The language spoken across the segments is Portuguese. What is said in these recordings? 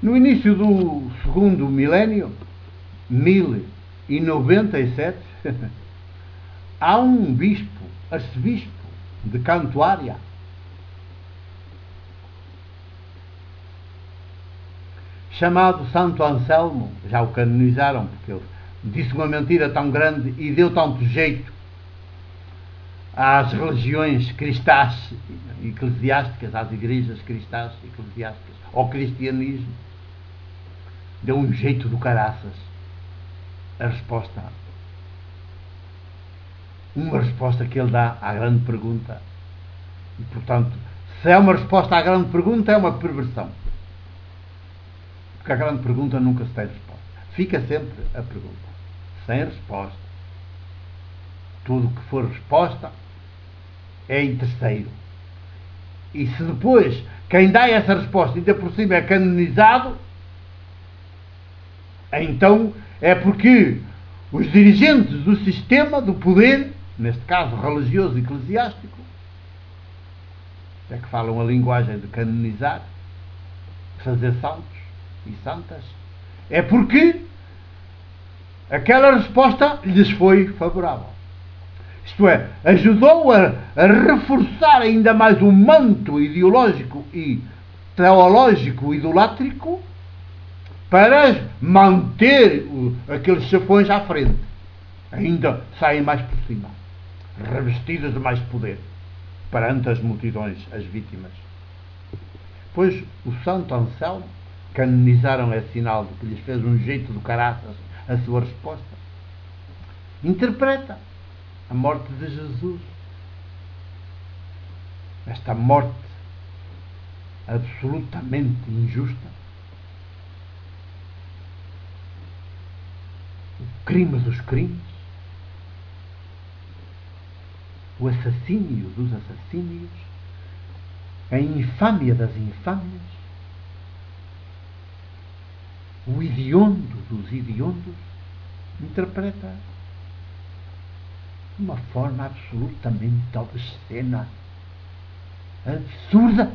No início do segundo milénio, 1097, há um bispo, arcebispo de Cantuária, chamado Santo Anselmo. Já o canonizaram, porque ele disse uma mentira tão grande e deu tanto jeito às religiões cristãs eclesiásticas, às igrejas cristãs eclesiásticas, ao cristianismo. Deu um jeito do caraças a resposta. Uma resposta que ele dá à grande pergunta. E, portanto, se é uma resposta à grande pergunta, é uma perversão. Porque a grande pergunta nunca se tem resposta. Fica sempre a pergunta. Sem resposta. Tudo que for resposta é em terceiro. E se depois quem dá essa resposta ainda por cima é canonizado, então é porque os dirigentes do sistema, do poder, neste caso religioso e eclesiástico, é que falam a linguagem de canonizar, fazer santos e santas, é porque aquela resposta lhes foi favorável. Isto é, ajudou a reforçar ainda mais o manto ideológico e teológico idolátrico para manter aqueles chefões à frente. Ainda saem mais por cima, revestidos de mais poder, perante as multidões, as vítimas. Pois o Santo Anselmo, canonizaram esse sinal de que lhes fez um jeito do caraças a sua resposta, interpreta a morte de Jesus. Esta morte absolutamente injusta, o crime dos crimes, o assassínio dos assassínios, a infâmia das infâmias, o hediondo dos hediondos, interpreta de uma forma absolutamente obscena, absurda,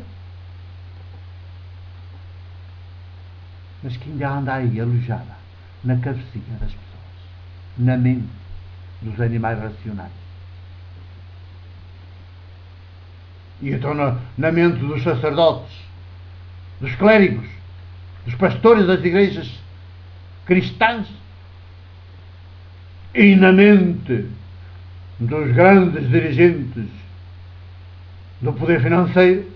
mas que ainda anda aí alojada na cabecinha das pessoas, na mente dos animais racionais. E então na mente dos sacerdotes, dos clérigos, dos pastores das igrejas cristãs, e na mente dos grandes dirigentes do poder financeiro,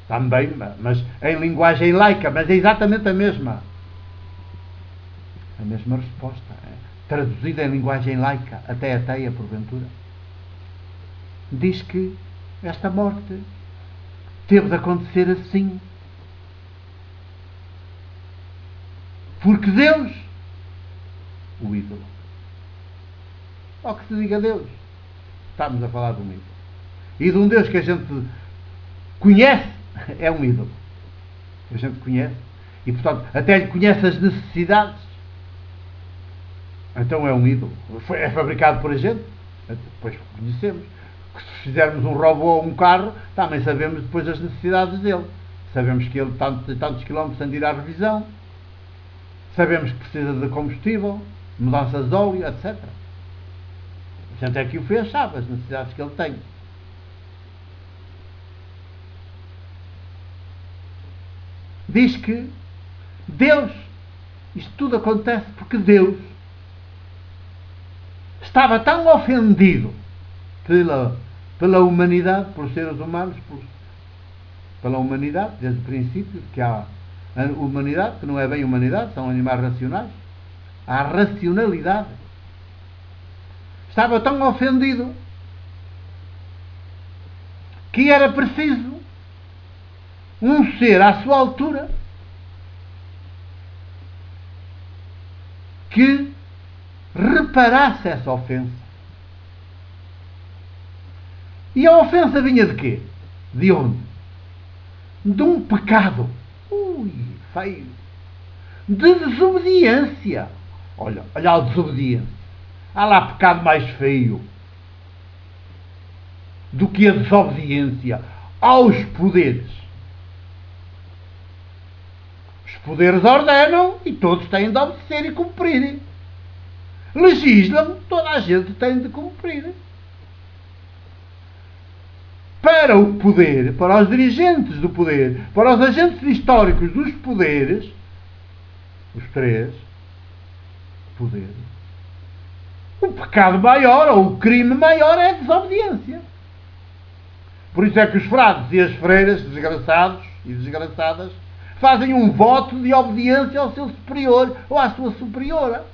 também, mas em linguagem laica, mas é exatamente a mesma resposta, traduzida em linguagem laica, até ateia porventura. Diz que esta morte teve de acontecer assim, porque Deus, o ídolo, ou que se diga Deus, estamos a falar de um ídolo, e de um Deus que a gente conhece, é um ídolo que a gente conhece, e portanto até lhe conhece as necessidades, então é um ídolo. É fabricado por a gente, depois conhecemos que se fizermos um robô ou um carro, também sabemos depois as necessidades dele, sabemos que ele tantos quilómetros tem de ir à revisão, sabemos que precisa de combustível, mudanças de óleo, etc. A gente é que o fez, sabe as necessidades que ele tem. Diz que Deus, isto tudo acontece porque Deus estava tão ofendido pela humanidade, pelos seres humanos, pela humanidade, desde o princípio, que há a humanidade, que não é bem humanidade, são animais racionais, há racionalidade. Estava tão ofendido que era preciso um ser à sua altura que reparasse essa ofensa. E a ofensa vinha de quê? De onde? De um pecado. Feio. De desobediência. Olha a desobediência. Há lá pecado mais feio do que a desobediência aos poderes. Os poderes ordenam e todos têm de obedecer e cumprir. Legislam, toda a gente tem de cumprir. Para o poder, para os dirigentes do poder, para os agentes históricos dos poderes, os três poderes, o pecado maior ou o crime maior é a desobediência. Por isso é que os frades e as freiras, desgraçados e desgraçadas, fazem um voto de obediência ao seu superior ou à sua superiora.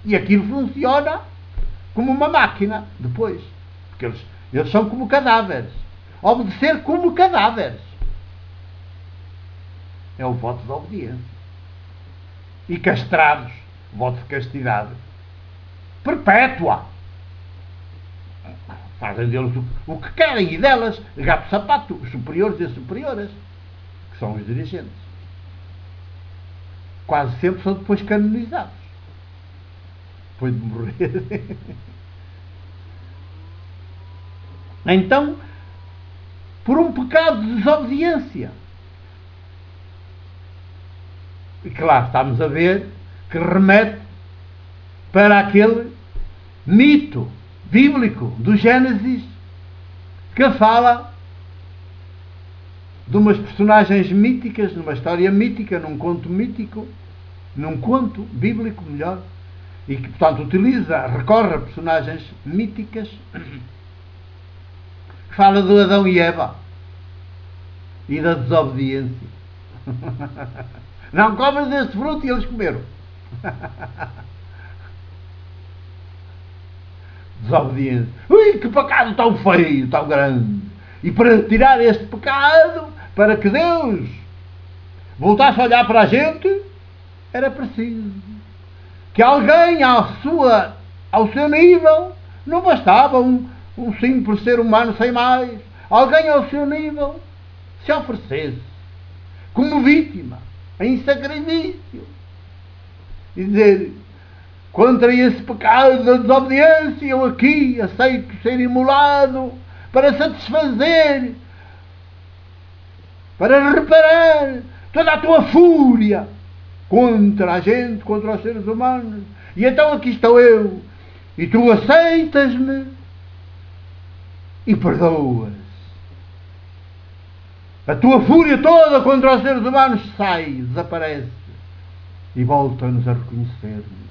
E aquilo funciona como uma máquina depois. Porque eles são como cadáveres. Obedecer como cadáveres. É o voto de obediência. E castrados, voto de castidade perpétua. Fazem deles o que querem e delas, gato-sapato, os superiores e as superioras, que são os dirigentes. Quase sempre são depois canonizados. Depois de morrer. Então, por um pecado de desobediência. E claro, estamos a ver que remete para aquele mito bíblico do Gênesis que fala de umas personagens míticas, numa história mítica, num conto mítico, num conto bíblico, melhor, e que, portanto, recorre a personagens míticas, que fala do Adão e Eva e da desobediência. Não comas desse fruto e eles comeram. Desobediência. Ui, que pecado tão feio, tão grande. E para tirar este pecado, para que Deus voltasse a olhar para a gente, era preciso que alguém ao seu nível, não bastava um simples ser humano sem mais, alguém ao seu nível se oferecesse como vítima, em sacrifício, e dizer: contra esse pecado da desobediência, eu aqui aceito ser imolado para satisfazer, para reparar toda a tua fúria contra a gente, contra os seres humanos. E então aqui estou eu, e tu aceitas-me e perdoas. A tua fúria toda contra os seres humanos sai, desaparece e volta-nos a reconhecer-nos.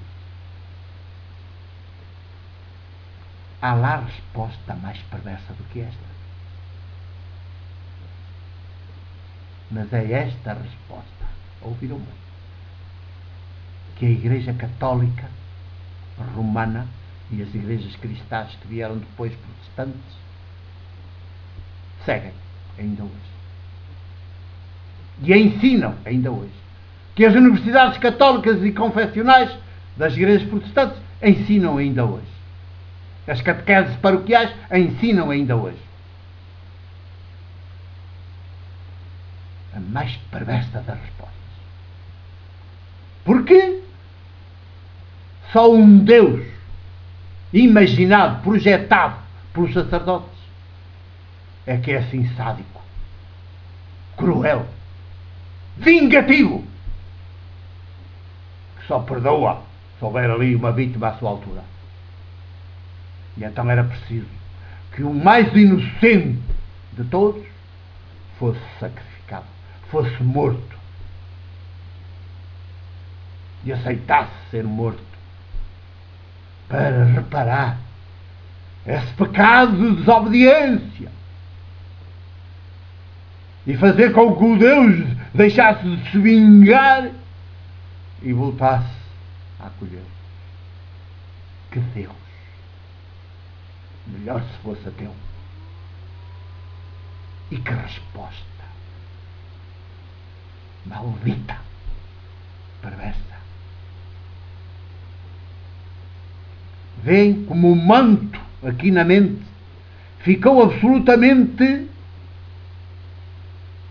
Há lá resposta mais perversa do que esta. Mas é esta a resposta, ouviram bem, que a Igreja Católica Romana e as igrejas cristãs que vieram depois protestantes seguem ainda hoje. E ensinam ainda hoje. Que as universidades católicas e confessionais das igrejas protestantes ensinam ainda hoje. As catequeses paroquiais ensinam ainda hoje. A mais perversa das respostas. Porquê? Só um Deus imaginado, projetado pelos sacerdotes é que é assim sádico, cruel, vingativo, que só perdoa se houver ali uma vítima à sua altura. E então era preciso que o mais inocente de todos fosse sacrificado, fosse morto, e aceitasse ser morto para reparar esse pecado de desobediência e fazer com que o Deus deixasse de se vingar e voltasse a acolher. Que Deus! Melhor se fosse ateu. E que resposta maldita, perversa. Vêem como o manto aqui na mente ficou absolutamente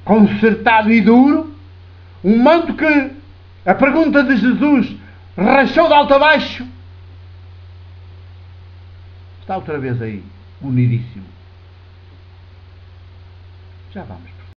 concertado e duro. Um manto que a pergunta de Jesus rachou de alto a baixo. Está outra vez aí, unidíssimo. Já vamos.